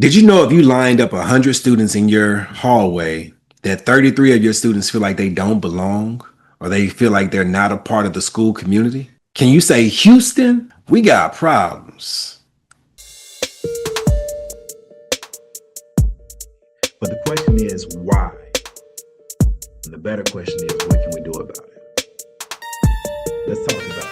Did you know if you lined up 100 students in your hallway, that 33 of your students feel like they don't belong or they feel like they're not a part of the school community? Can you say, Houston, we got problems? But the question is, why? And the better question is, what can we do about it? Let's talk about it.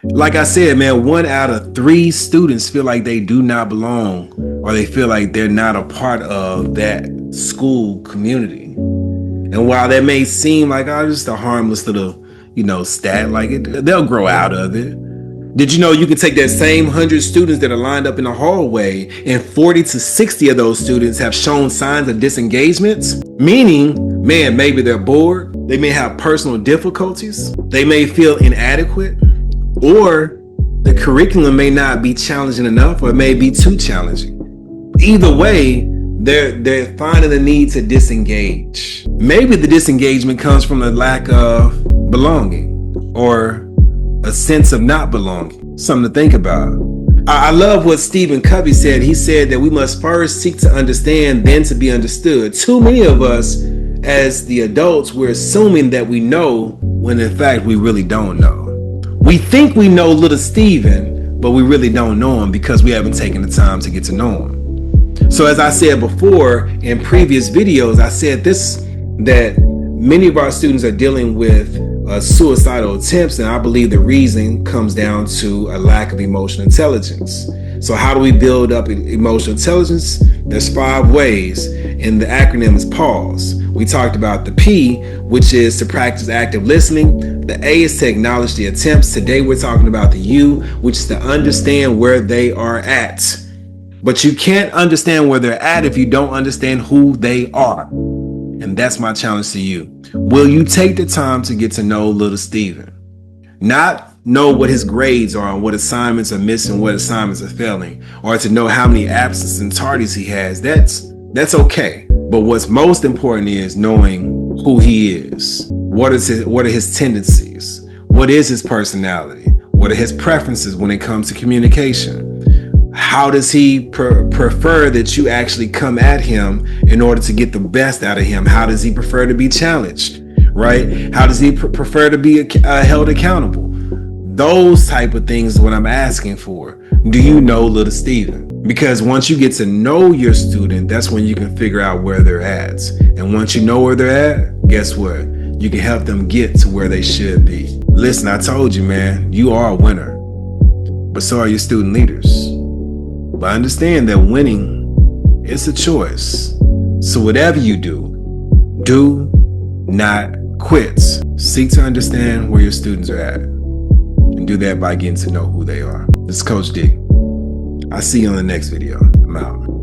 Like I said, man, 1 out of 3 students feel like they do not belong or they feel like they're not a part of that school community. And while that may seem like, oh, just a harmless little, stat, like they'll grow out of it. Did you know you can take that same 100 students that are lined up in the hallway and 40 to 60 of those students have shown signs of disengagement? Meaning, man, maybe they're bored. They may have personal difficulties. They may feel inadequate. Or the curriculum may not be challenging enough, or it may be too challenging. Either way, they're finding the need to disengage. Maybe the disengagement comes from a lack of belonging or a sense of not belonging. Something to think about. I love what Stephen Covey said. He said that we must first seek to understand, then to be understood. Too many of us, as the adults, we're assuming that we know when in fact we really don't know. We think we know little Steven, but we really don't know him because we haven't taken the time to get to know him. So as I said before in previous videos, I said that many of our students are dealing with suicidal attempts, and I believe the reason comes down to a lack of emotional intelligence. So how do we build up emotional intelligence? There's 5 ways, and the acronym is PAUSE. We talked about the P, which is to practice active listening. The A is to acknowledge the attempts. Today we're talking about the U, which is to understand where they are at. But you can't understand where they're at if you don't understand who they are. And that's my challenge to you. Will you take the time to get to know little Steven? Not know what his grades are and what assignments are missing, what assignments are failing, or to know how many absences and tardies he has. That's okay. But what's most important is knowing who he is. What are his tendencies? What is his personality? What are his preferences when it comes to communication? How does he prefer that you actually come at him in order to get the best out of him? How does he prefer to be challenged, right? How does he prefer to be held accountable? Those type of things is what I'm asking for. Do you know little Steven? Because once you get to know your student, that's when you can figure out where they're at. And once you know where they're at, guess what? You can help them get to where they should be. Listen, I told you, man, you are a winner, but so are your student leaders. But understand that winning is a choice. So whatever you do not quit. Seek to understand where your students are at. And do that by getting to know who they are. This is Coach D. I'll see you on the next video. I'm out.